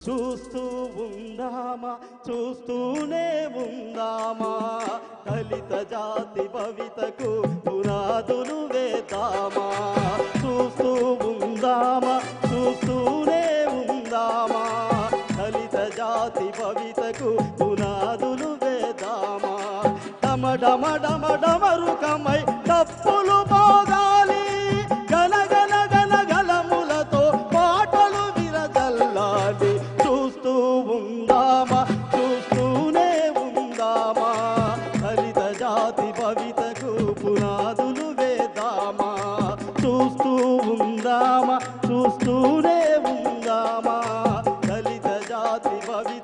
చూస్తూ ఉందామా చూస్తూనే ఉందామా దళిత జాతి భవితకు పునాదులు వేద్దామా. చూస్తూ ఉందామా చూస్తూనే ఉందామా దళిత జాతి భవితకు పునాదులు వేద్దామా. డమ డమ డమ డమరుకమై తప్పులు పోగాలి గలగల గలగలములతో పాటలు విరజల్లాలి. చూస్తూ ఉందామా చూస్తూనే ఉందామా దళిత జాతి భవితకు పునాదులు వేద్దామా. చూస్తూ ఉందామా చూస్తూనే ఉందామా దళిత జాతి భవిత